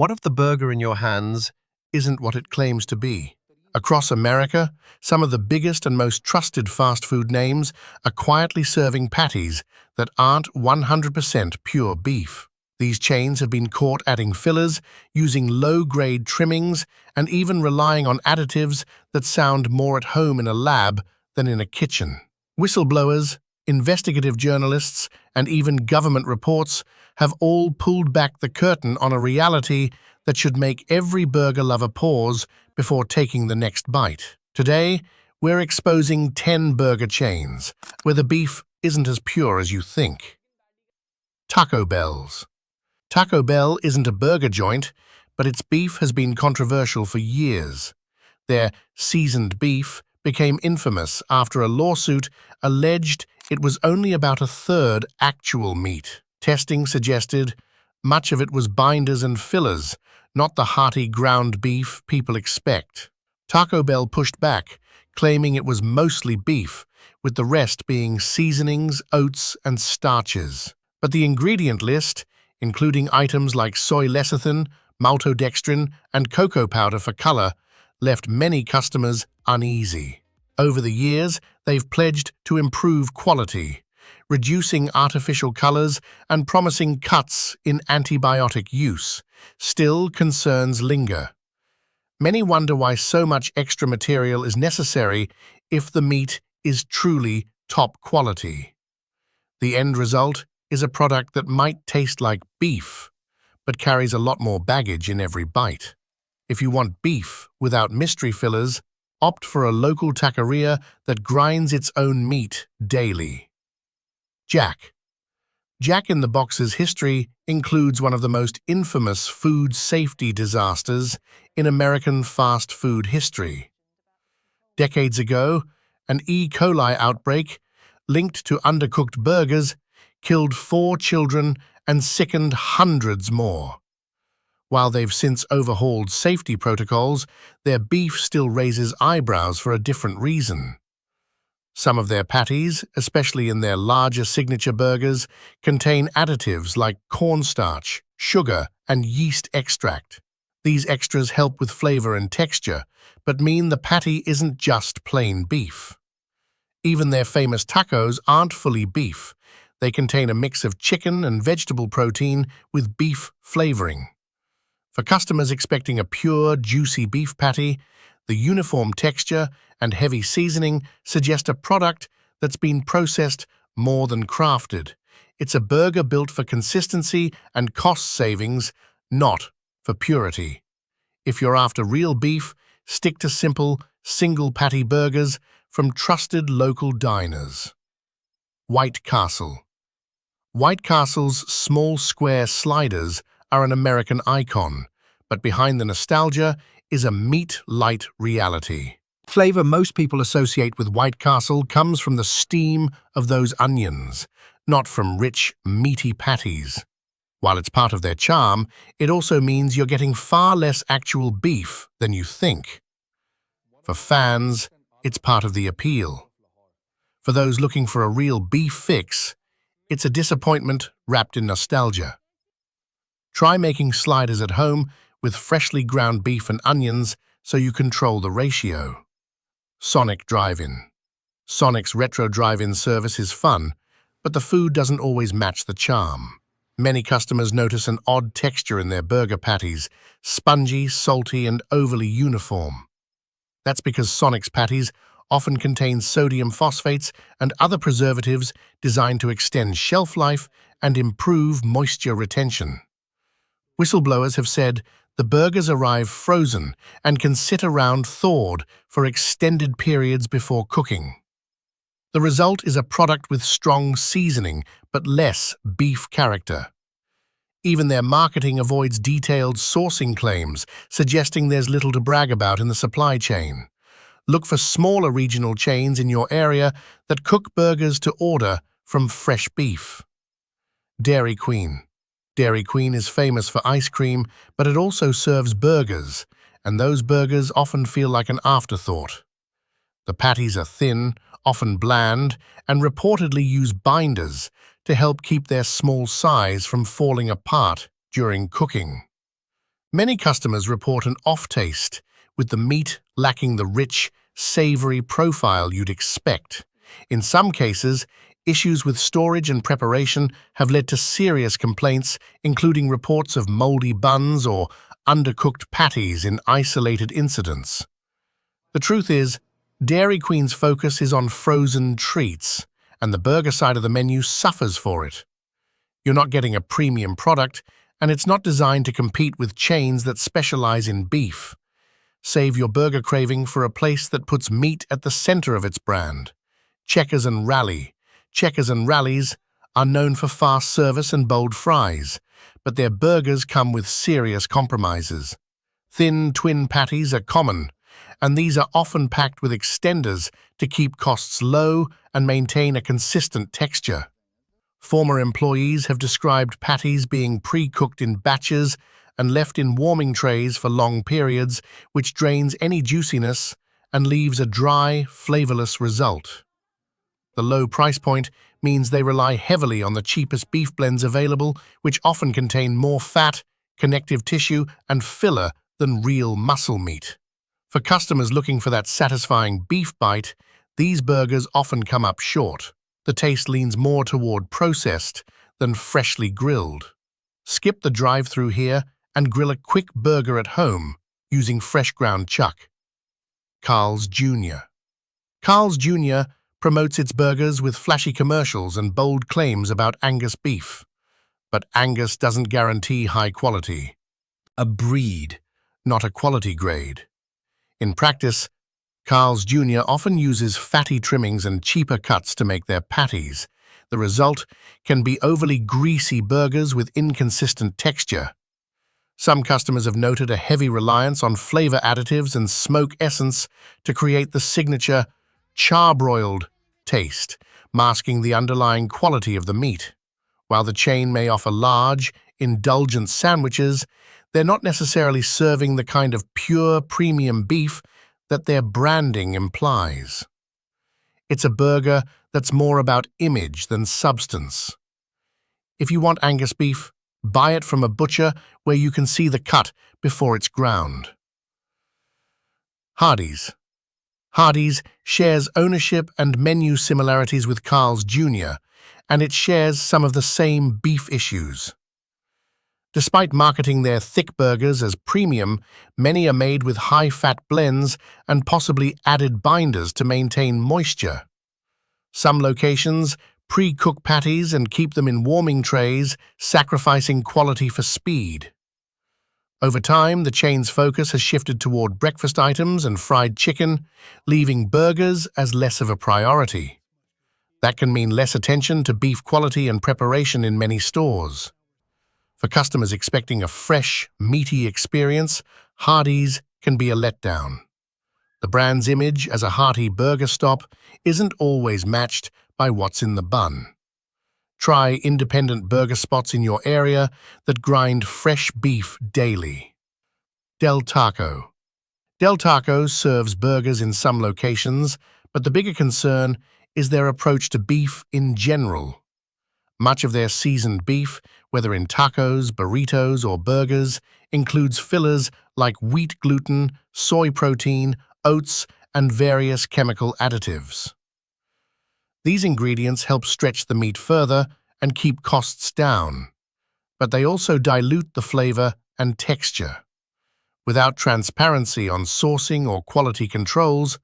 What if the burger in your hands isn't what it claims to be? Across America, some of the biggest and most trusted fast food names are quietly serving patties that aren't 100% pure beef. These chains have been caught adding fillers, using low-grade trimmings, and even relying on additives that sound more at home in a lab than in a kitchen. Whistleblowers, investigative journalists, and even government reports have all pulled back the curtain on a reality that should make every burger lover pause before taking the next bite. Today, we're exposing 10 burger chains where the beef isn't as pure as you think. Taco Bell's. Taco Bell isn't a burger joint, but its beef has been controversial for years. Their seasoned beef became infamous after a lawsuit alleged it was only about a third actual meat. Testing suggested much of it was binders and fillers, not the hearty ground beef people expect. Taco Bell pushed back, claiming it was mostly beef, with the rest being seasonings, oats, and starches. But the ingredient list, including items like soy lecithin, maltodextrin, and cocoa powder for color, left many customers uneasy. Over the years, they've pledged to improve quality, reducing artificial colors and promising cuts in antibiotic use. Still, concerns linger. Many wonder why so much extra material is necessary if the meat is truly top quality. The end result is a product that might taste like beef, but carries a lot more baggage in every bite. If you want beef without mystery fillers, opt for a local taqueria that grinds its own meat daily. Jack. Jack in the Box's history includes one of the most infamous food safety disasters in American fast food history. Decades ago, an E. coli outbreak linked to undercooked burgers killed 4 children and sickened hundreds more. While they've since overhauled safety protocols, their beef still raises eyebrows for a different reason. Some of their patties, especially in their larger signature burgers, contain additives like cornstarch, sugar, and yeast extract. These extras help with flavor and texture, but mean the patty isn't just plain beef. Even their famous tacos aren't fully beef. They contain a mix of chicken and vegetable protein with beef flavoring. For customers expecting a pure, juicy beef patty, the uniform texture and heavy seasoning suggest a product that's been processed more than crafted. It's a burger built for consistency and cost savings, not for purity. If you're after real beef, stick to simple, single-patty burgers from trusted local diners. White Castle. White Castle's small square sliders are an American icon, but behind the nostalgia is a meat-light reality. Flavor most people associate with White Castle comes from the steam of those onions, not from rich, meaty patties. While it's part of their charm, it also means you're getting far less actual beef than you think. For fans, it's part of the appeal. For those looking for a real beef fix, it's a disappointment wrapped in nostalgia. Try making sliders at home with freshly ground beef and onions so you control the ratio. Sonic Drive-In. Sonic's retro drive-in service is fun, but the food doesn't always match the charm. Many customers notice an odd texture in their burger patties, spongy, salty, and overly uniform. That's because Sonic's patties often contain sodium phosphates and other preservatives designed to extend shelf life and improve moisture retention. Whistleblowers have said the burgers arrive frozen and can sit around thawed for extended periods before cooking. The result is a product with strong seasoning but less beef character. Even their marketing avoids detailed sourcing claims, suggesting there's little to brag about in the supply chain. Look for smaller regional chains in your area that cook burgers to order from fresh beef. Dairy Queen. Dairy Queen is famous for ice cream, but it also serves burgers, and those burgers often feel like an afterthought. The patties are thin, often bland, and reportedly use binders to help keep their small size from falling apart during cooking. Many customers report an off taste, with the meat lacking the rich, savory profile you'd expect. In some cases, issues with storage and preparation have led to serious complaints, including reports of moldy buns or undercooked patties in isolated incidents. The truth is, Dairy Queen's focus is on frozen treats, and the burger side of the menu suffers for it. You're not getting a premium product, and it's not designed to compete with chains that specialize in beef. Save your burger craving for a place that puts meat at the center of its brand. Checkers and Rally. Checkers and Rallies are known for fast service and bold fries, but their burgers come with serious compromises. Thin twin patties are common, and these are often packed with extenders to keep costs low and maintain a consistent texture. Former employees have described patties being pre-cooked in batches and left in warming trays for long periods, which drains any juiciness and leaves a dry, flavorless result. The low price point means they rely heavily on the cheapest beef blends available, which often contain more fat, connective tissue, and filler than real muscle meat. For customers looking for that satisfying beef bite, these burgers often come up short. The taste leans more toward processed than freshly grilled. Skip the drive-through here and grill a quick burger at home using fresh ground chuck. Carl's Jr. Carl's Jr. promotes its burgers with flashy commercials and bold claims about Angus beef. But Angus doesn't guarantee high quality. A breed, not a quality grade. In practice, Carl's Jr. often uses fatty trimmings and cheaper cuts to make their patties. The result can be overly greasy burgers with inconsistent texture. Some customers have noted a heavy reliance on flavor additives and smoke essence to create the signature charbroiled taste, masking the underlying quality of the meat. While the chain may offer large, indulgent sandwiches, they're not necessarily serving the kind of pure premium beef that their branding implies. It's a burger that's more about image than substance. If you want Angus beef, buy it from a butcher where you can see the cut before it's ground. Hardee's. Hardee's shares ownership and menu similarities with Carl's Jr., and it shares some of the same beef issues. Despite marketing their thick burgers as premium, many are made with high-fat blends and possibly added binders to maintain moisture. Some locations pre-cook patties and keep them in warming trays, sacrificing quality for speed. Over time, the chain's focus has shifted toward breakfast items and fried chicken, leaving burgers as less of a priority. That can mean less attention to beef quality and preparation in many stores. For customers expecting a fresh, meaty experience, Hardee's can be a letdown. The brand's image as a hearty burger stop isn't always matched by what's in the bun. Try independent burger spots in your area that grind fresh beef daily. Del Taco. Del Taco serves burgers in some locations, but the bigger concern is their approach to beef in general. Much of their seasoned beef, whether in tacos, burritos, or burgers, includes fillers like wheat gluten, soy protein, oats, and various chemical additives. These ingredients help stretch the meat further and keep costs down, but they also dilute the flavor and texture. Without transparency on sourcing or quality controls,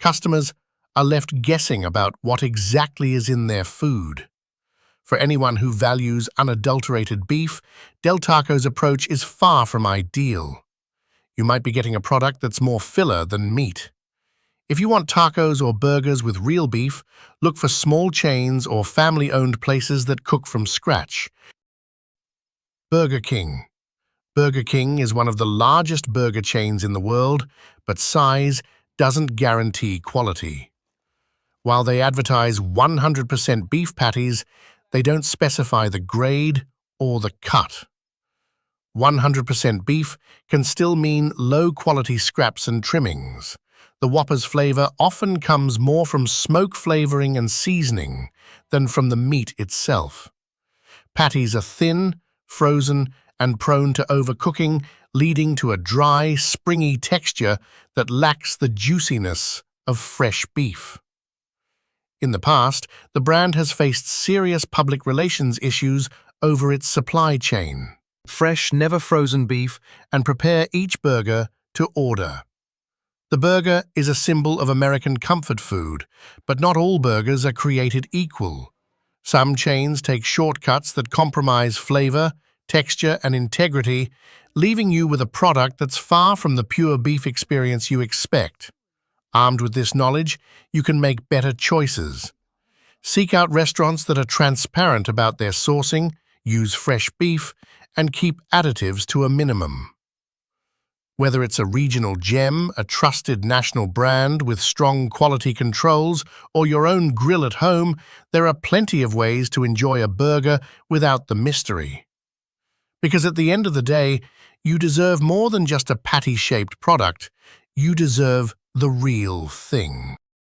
customers are left guessing about what exactly is in their food. For anyone who values unadulterated beef, Del Taco's approach is far from ideal. You might be getting a product that's more filler than meat. If you want tacos or burgers with real beef, look for small chains or family-owned places that cook from scratch. Burger King. Burger King is one of the largest burger chains in the world, but size doesn't guarantee quality. While they advertise 100% beef patties, they don't specify the grade or the cut. 100% beef can still mean low-quality scraps and trimmings. The Whopper's flavor often comes more from smoke flavoring and seasoning than from the meat itself. Patties are thin, frozen, and prone to overcooking, leading to a dry, springy texture that lacks the juiciness of fresh beef. In the past, the brand has faced serious public relations issues over its supply chain. Fresh, never frozen beef, and prepare each burger to order. The burger is a symbol of American comfort food, but not all burgers are created equal. Some chains take shortcuts that compromise flavor, texture, and integrity, leaving you with a product that's far from the pure beef experience you expect. Armed with this knowledge, you can make better choices. Seek out restaurants that are transparent about their sourcing, use fresh beef, and keep additives to a minimum. Whether it's a regional gem, a trusted national brand with strong quality controls, or your own grill at home, there are plenty of ways to enjoy a burger without the mystery. Because at the end of the day, you deserve more than just a patty-shaped product. You deserve the real thing.